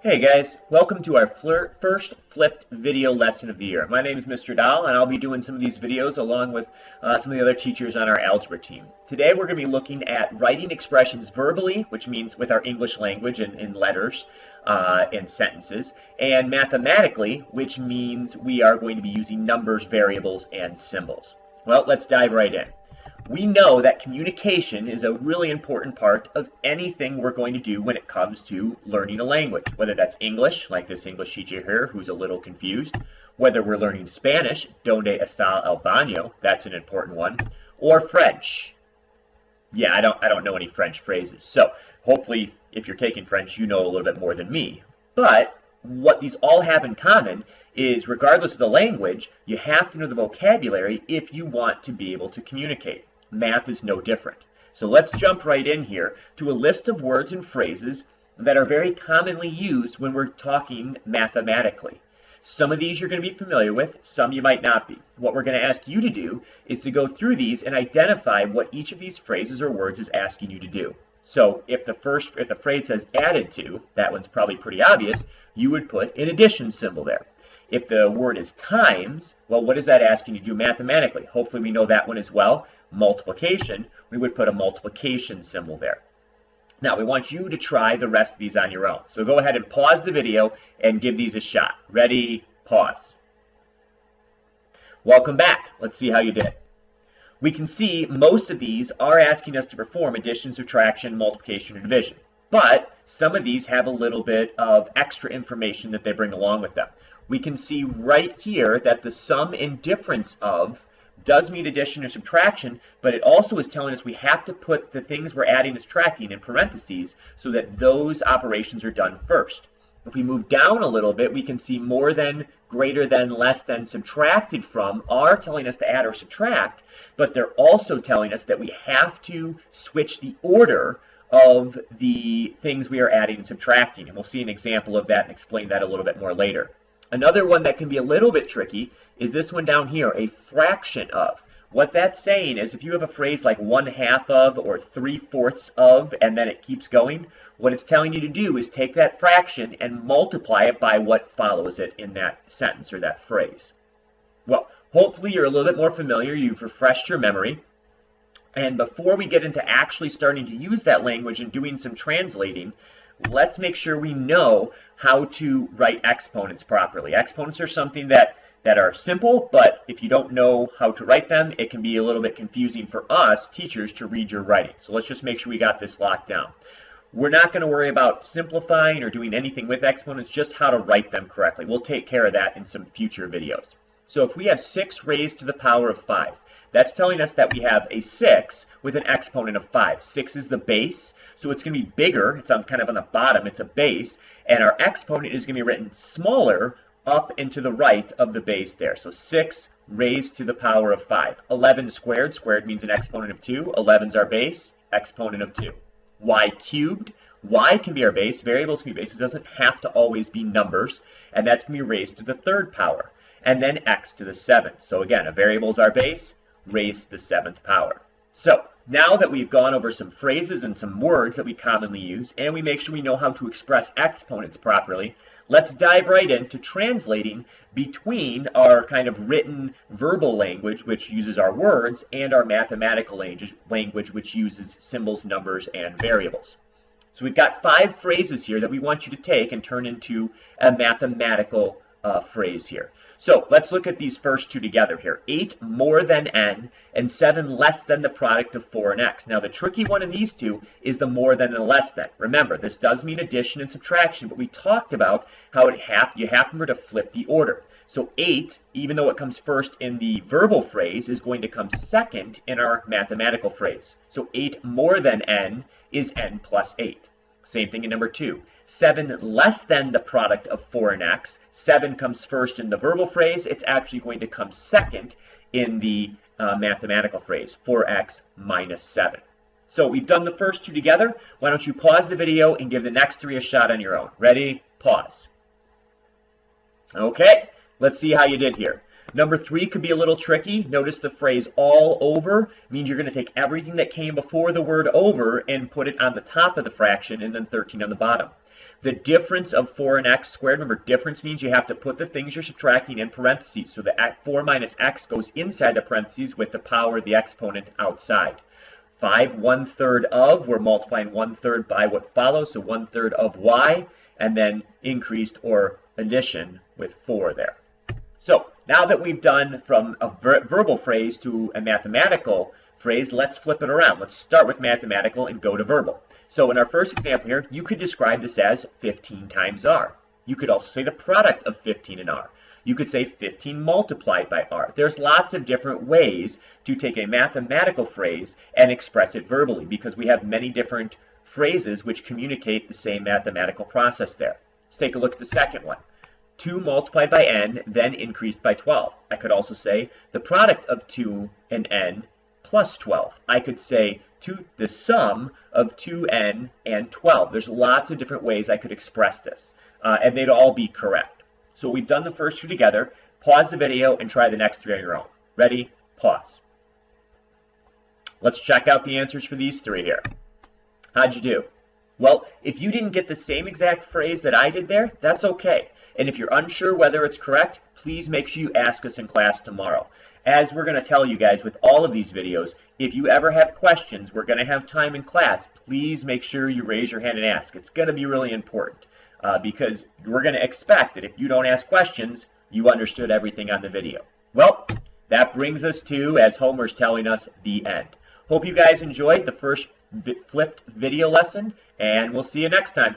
Hey guys, welcome to our first flipped video lesson of the year. My name is Mr. Dahl, and I'll be doing some of these videos along with some of the other teachers on our algebra team. Today we're going to be looking at writing expressions verbally, which means with our English language and in letters and sentences, and mathematically, which means we are going to be using numbers, variables, and symbols. Well, let's dive right in. We know that communication is a really important part of anything we're going to do when it comes to learning a language, whether that's English, like this English teacher here who's a little confused, whether we're learning Spanish, donde está el baño, that's an important one, or French. Yeah, I don't know any French phrases, so hopefully if you're taking French, you know a little bit more than me. But what these all have in common is, regardless of the language, you have to know the vocabulary if you want to be able to communicate. Math is no different. So let's jump right in here to a list of words and phrases that are very commonly used when we're talking mathematically. Some of these you're going to be familiar with, some you might not be. What we're going to ask you to do is to go through these and identify what each of these phrases or words is asking you to do. So if the phrase says added to, that one's probably pretty obvious, you would put an addition symbol there. If the word is times, well, what is that asking you to do mathematically? Hopefully we know that one as well. Multiplication, we would put a multiplication symbol there. Now, we want you to try the rest of these on your own. So go ahead and pause the video and give these a shot. Ready, pause. Welcome back. Let's see how you did. We can see most of these are asking us to perform addition, subtraction, multiplication, or division. But some of these have a little bit of extra information that they bring along with them. We can see right here that the sum and difference of does mean addition or subtraction, but it also is telling us we have to put the things we're adding and subtracting in parentheses so that those operations are done first. If we move down a little bit, we can see more than, greater than, less than, subtracted from are telling us to add or subtract, but they're also telling us that we have to switch the order of the things we are adding and subtracting. And we'll see an example of that and explain that a little bit more later. Another one that can be a little bit tricky is this one down here, a fraction of. What that's saying is if you have a phrase like 1/2 of or 3/4 of, and then it keeps going, what it's telling you to do is take that fraction and multiply it by what follows it in that sentence or that phrase. Well, hopefully you're a little bit more familiar. You've refreshed your memory. And before we get into actually starting to use that language and doing some translating, let's make sure we know how to write exponents properly. Exponents are something that are simple, but if you don't know how to write them, it can be a little bit confusing for us teachers to read your writing. So let's just make sure we got this locked down. We're not going to worry about simplifying or doing anything with exponents, just how to write them correctly. We'll take care of that in some future videos. So if we have 6 raised to the power of 5, that's telling us that we have a 6 with an exponent of 5. 6 is the base, so it's going to be bigger. It's kind of on the bottom. It's a base, and our exponent is going to be written smaller up and to the right of the base there. So 6 raised to the power of 5. 11 squared. Squared means an exponent of 2. 11's our base, exponent of 2. Y cubed. Y can be our base. Variables can be base. It doesn't have to always be numbers, and that's going to be raised to the 3rd power. And then x to the 7th. So again, a variable is our base, raised to the 7th power. So now that we've gone over some phrases and some words that we commonly use, and we make sure we know how to express exponents properly, let's dive right into translating between our kind of written verbal language, which uses our words, and our mathematical language, which uses symbols, numbers, and variables. So we've got 5 phrases here that we want you to take and turn into a mathematical phrase here. So let's look at these first two together here. 8 more than n and 7 less than the product of 4 and x. Now the tricky one in these two is the more than and the less than. Remember, this does mean addition and subtraction, but we talked about how you have to remember to flip the order. So 8, even though it comes first in the verbal phrase, is going to come second in our mathematical phrase. So 8 more than n is n plus 8. Same thing in number 2. 7 less than the product of 4 and x. 7 comes first in the verbal phrase. It's actually going to come second in the mathematical phrase. 4x minus 7. So we've done the first two together. Why don't you pause the video and give the next 3 a shot on your own. Ready? Pause. Okay, let's see how you did here. Number 3 could be a little tricky. Notice the phrase all over means you're going to take everything that came before the word over and put it on the top of the fraction and then 13 on the bottom. The difference of 4 and x squared, remember, difference means you have to put the things you're subtracting in parentheses. So the 4 minus x goes inside the parentheses with the power of the exponent outside. 5 1/3 of, we're multiplying 1/3 by what follows, so 1/3 of y, and then increased or addition with 4 there. So now that we've done from a verbal phrase to a mathematical phrase, let's flip it around. Let's start with mathematical and go to verbal. So in our first example here, you could describe this as 15 times r. You could also say the product of 15 and r. You could say 15 multiplied by r. There's lots of different ways to take a mathematical phrase and express it verbally, because we have many different phrases which communicate the same mathematical process there. Let's take a look at the second one. 2 multiplied by n, then increased by 12. I could also say the product of 2 and n plus 12. I could say the sum of 2n and 12. There's lots of different ways I could express this, and they'd all be correct. So we've done the first two together. Pause the video and try the next three on your own. Ready? Pause. Let's check out the answers for these three here. How'd you do? Well, if you didn't get the same exact phrase that I did there, that's okay. And if you're unsure whether it's correct, please make sure you ask us in class tomorrow. As we're going to tell you guys with all of these videos, if you ever have questions, we're going to have time in class. Please make sure you raise your hand and ask. It's going to be really important because we're going to expect that if you don't ask questions, you understood everything on the video. Well, that brings us to, as Homer's telling us, the end. Hope you guys enjoyed the first flipped video lesson, and we'll see you next time.